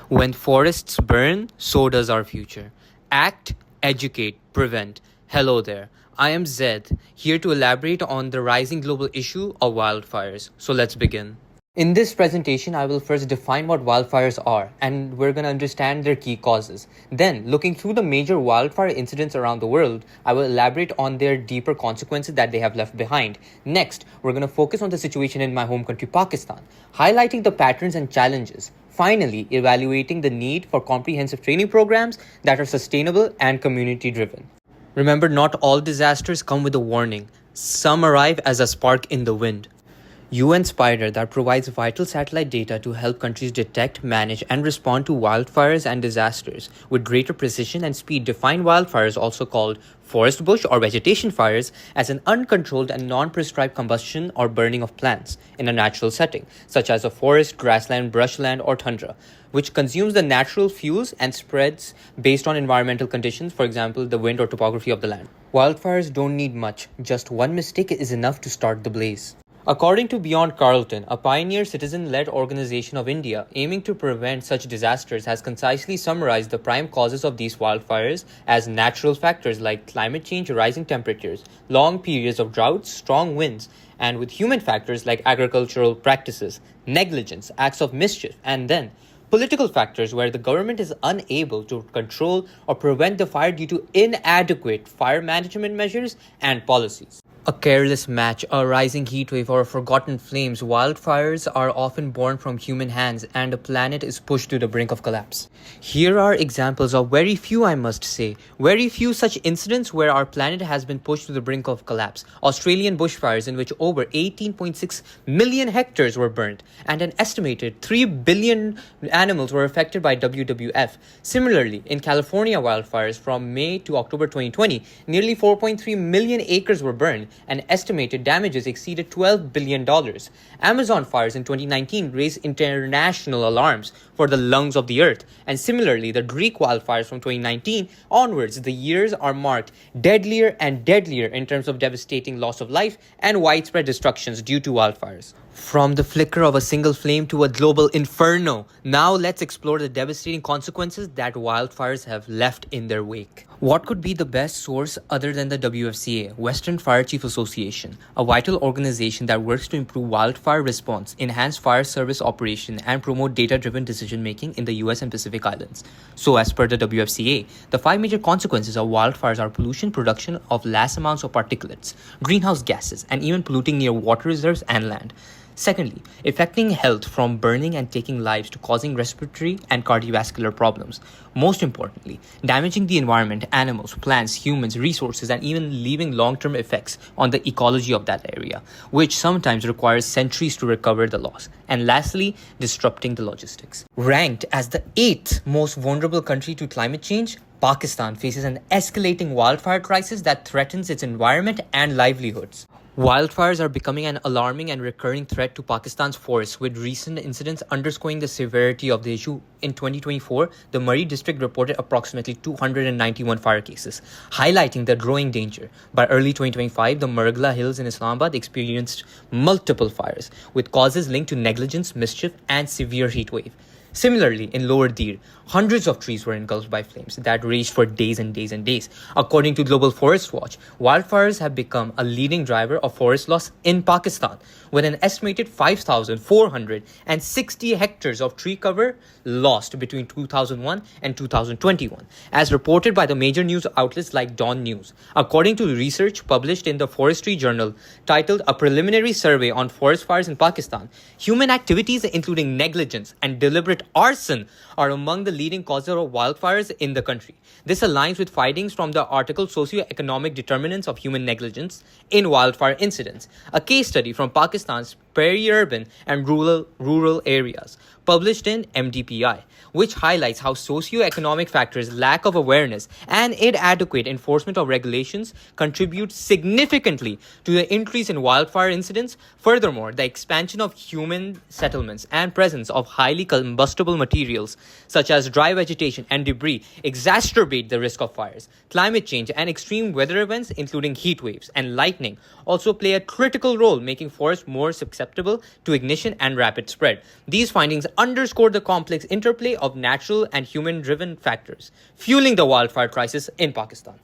When forests burn, so does our future. Act, educate, prevent. Hello there. I am Zed, here to elaborate on the rising global issue of wildfires. So let's begin. In this presentation, I will first define what wildfires are, and we're going to understand their key causes. Then, looking through the major wildfire incidents around the world, I will elaborate on their deeper consequences that they have left behind. Next, we're going to focus on the situation in my home country, Pakistan, highlighting the patterns and challenges. Finally, evaluating the need for comprehensive training programs that are sustainable and community-driven. Remember, not all disasters come with a warning. Some arrive as a spark in the wind. UN Spider that provides vital satellite data to help countries detect, manage, and respond to wildfires and disasters with greater precision and speed define wildfires, also called forest bush or vegetation fires, as an uncontrolled and non-prescribed combustion or burning of plants in a natural setting, such as a forest, grassland, brushland, or tundra, which consumes the natural fuels and spreads based on environmental conditions, for example, the wind or topography of the land. Wildfires don't need much, just one mistake is enough to start the blaze. According to Beyond Carlton, a pioneer citizen-led organization of India aiming to prevent such disasters has concisely summarized the prime causes of these wildfires as natural factors like climate change, rising temperatures, long periods of droughts, strong winds, and with human factors like agricultural practices, negligence, acts of mischief, and then political factors where the government is unable to control or prevent the fire due to inadequate fire management measures and policies. A careless match, a rising heat wave, or forgotten flames, wildfires are often born from human hands and a planet is pushed to the brink of collapse. Here are examples of very few, I must say, very few such incidents where our planet has been pushed to the brink of collapse. Australian bushfires in which over 18.6 million hectares were burnt and an estimated 3 billion animals were affected by WWF. Similarly, in California wildfires from May to October 2020, nearly 4.3 million acres were burned and estimated damages exceeded $12 billion. Amazon fires in 2019 raised international alarms for the lungs of the earth. And similarly, the Greek wildfires from 2019 onwards, the years are marked deadlier and deadlier in terms of devastating loss of life and widespread destructions due to wildfires. From the flicker of a single flame to a global inferno, now let's explore the devastating consequences that wildfires have left in their wake. What could be the best source other than the WFCA, Western Fire Chief Association, a vital organization that works to improve wildfire response, enhance fire service operation, and promote data-driven decision-making in the US and Pacific Islands? So as per the WFCA, the 5 major consequences of wildfires are pollution, production of vast amounts of particulates, greenhouse gases, and even polluting near water reserves and land. Secondly, affecting health from burning and taking lives to causing respiratory and cardiovascular problems. Most importantly, damaging the environment, animals, plants, humans, resources, and even leaving long-term effects on the ecology of that area, which sometimes requires centuries to recover the loss. And lastly, disrupting the logistics. Ranked as the 8th most vulnerable country to climate change, Pakistan faces an escalating wildfire crisis that threatens its environment and livelihoods. Wildfires are becoming an alarming and recurring threat to Pakistan's forests, with recent incidents underscoring the severity of the issue. In 2024, the Murree district reported approximately 291 fire cases, highlighting the growing danger. By early 2025, the Murgla Hills in Islamabad experienced multiple fires, with causes linked to negligence, mischief, and severe heat wave. Similarly, in Lower Dir, hundreds of trees were engulfed by flames that raged for days and days and days. According to Global Forest Watch, wildfires have become a leading driver of forest loss in Pakistan, with an estimated 5,460 hectares of tree cover lost between 2001 and 2021, as reported by the major news outlets like Dawn News. According to research published in the Forestry Journal titled A Preliminary Survey on Forest Fires in Pakistan, human activities including negligence and deliberate arson are among the leading causes of wildfires in the country. This aligns with findings from the article Socioeconomic Determinants of Human Negligence in Wildfire Incidents, a case study from Pakistan's peri-urban and rural areas, published in MDPI, which highlights how socioeconomic factors, lack of awareness, and inadequate enforcement of regulations contribute significantly to the increase in wildfire incidents. Furthermore, the expansion of human settlements and presence of highly combustible materials such as dry vegetation and debris exacerbate the risk of fires. Climate change and extreme weather events, including heat waves and lightning, also play a critical role, making forests more susceptible susceptible to ignition and rapid spread. These findings underscore the complex interplay of natural and human-driven factors, fueling the wildfire crisis in Pakistan.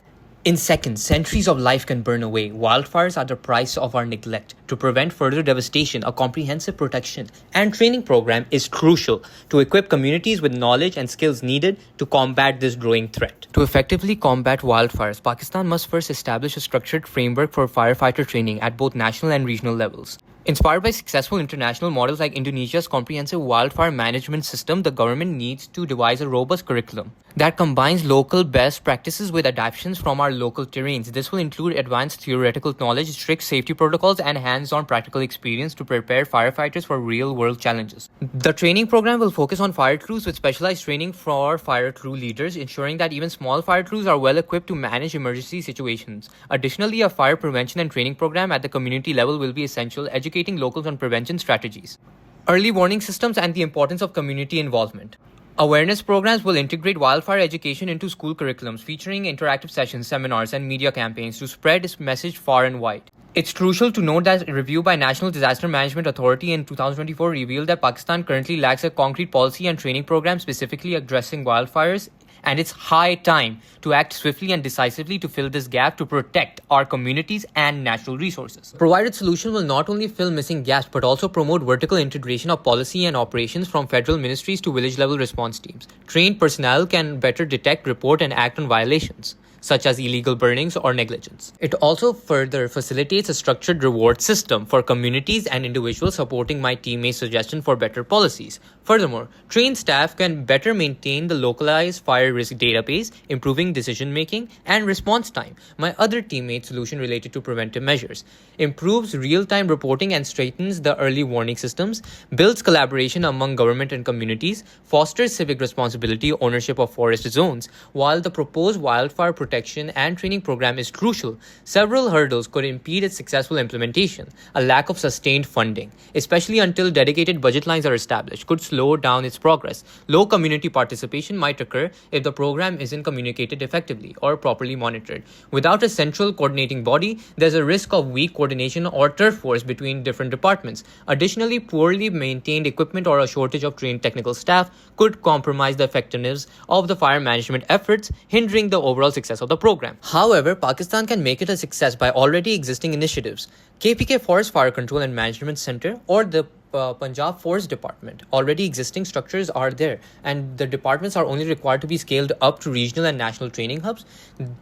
In seconds, centuries of life can burn away. Wildfires are the price of our neglect. To prevent further devastation, a comprehensive protection and training program is crucial to equip communities with knowledge and skills needed to combat this growing threat. To effectively combat wildfires, Pakistan must first establish a structured framework for firefighter training at both national and regional levels. Inspired by successful international models like Indonesia's comprehensive wildfire management system, the government needs to devise a robust curriculum that combines local best practices with adaptations from our local terrains. This will include advanced theoretical knowledge, strict safety protocols, and hands-on practical experience to prepare firefighters for real-world challenges. The training program will focus on fire crews with specialized training for fire crew leaders, ensuring that even small fire crews are well equipped to manage emergency situations. Additionally, a fire prevention and training program at the community level will be essential, educating locals on prevention strategies, early warning systems, and the importance of community involvement. Awareness programs will integrate wildfire education into school curriculums, featuring interactive sessions, seminars, and media campaigns to spread this message far and wide. It's crucial to note that a review by National Disaster Management Authority in 2024 revealed that Pakistan currently lacks a concrete policy and training program specifically addressing wildfires, and it's high time to act swiftly and decisively to fill this gap to protect our communities and natural resources. The provided solution will not only fill missing gaps but also promote vertical integration of policy and operations from federal ministries to village-level response teams. Trained personnel can better detect, report, and act on violations, such as illegal burnings or negligence. It also further facilitates a structured reward system for communities and individuals, supporting my teammates' suggestion for better policies. Furthermore, trained staff can better maintain the localized fire risk database, improving decision-making and response time. My other teammate's solution related to preventive measures improves real-time reporting and strengthens the early warning systems, builds collaboration among government and communities, fosters civic responsibility, ownership of forest zones. While the proposed wildfire protection and training program is crucial, several hurdles could impede its successful implementation. A lack of sustained funding, especially until dedicated budget lines are established, could slow down its progress. Low community participation might occur if the program isn't communicated effectively or properly monitored. Without a central coordinating body, there's a risk of weak coordination or turf wars between different departments. Additionally, poorly maintained equipment or a shortage of trained technical staff could compromise the effectiveness of the fire management efforts, hindering the overall success of the program. However, Pakistan can make it a success by already existing initiatives. KPK Forest Fire Control and Management Center or the Punjab Forest Department. Already existing structures are there, and the departments are only required to be scaled up to regional and national training hubs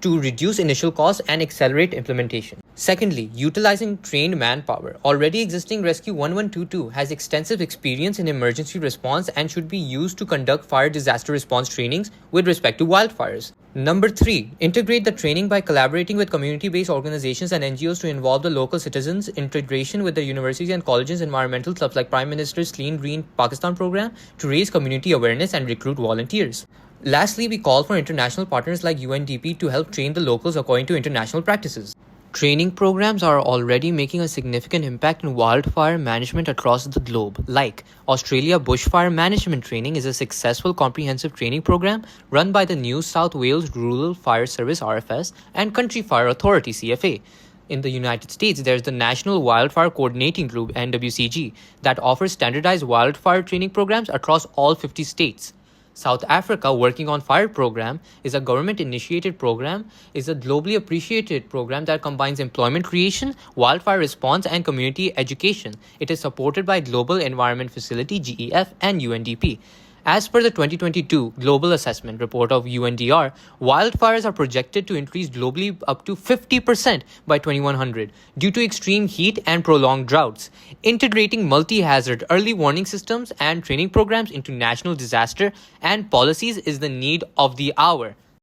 to reduce initial costs and accelerate implementation. Secondly, utilizing trained manpower. Already existing Rescue 1122 has extensive experience in emergency response and should be used to conduct fire disaster response trainings with respect to wildfires. Number 3, integrate the training by collaborating with community-based organizations and NGOs to involve the local citizens. Integration with the universities and colleges, environmental clubs like Prime Minister's Clean Green Pakistan program to raise community awareness and recruit volunteers. Lastly, we call for international partners like UNDP to help train the locals according to international practices. Training programs are already making a significant impact in wildfire management across the globe. Like Australia Bushfire Management Training is a successful comprehensive training program run by the New South Wales Rural Fire Service RFS and Country Fire Authority CFA. In the United States, there's the National Wildfire Coordinating Group NWCG that offers standardized wildfire training programs across all 50 states. South Africa Working on Fire program is a government-initiated program, is a globally appreciated program that combines employment creation, wildfire response, and community education. It is supported by Global Environment Facility GEF and UNDP. As per the 2022 Global Assessment Report of UNDR, wildfires are projected to increase globally up to 50% by 2100 due to extreme heat and prolonged droughts. Integrating multi-hazard early warning systems and training programs into national disaster and policies is the need of the hour.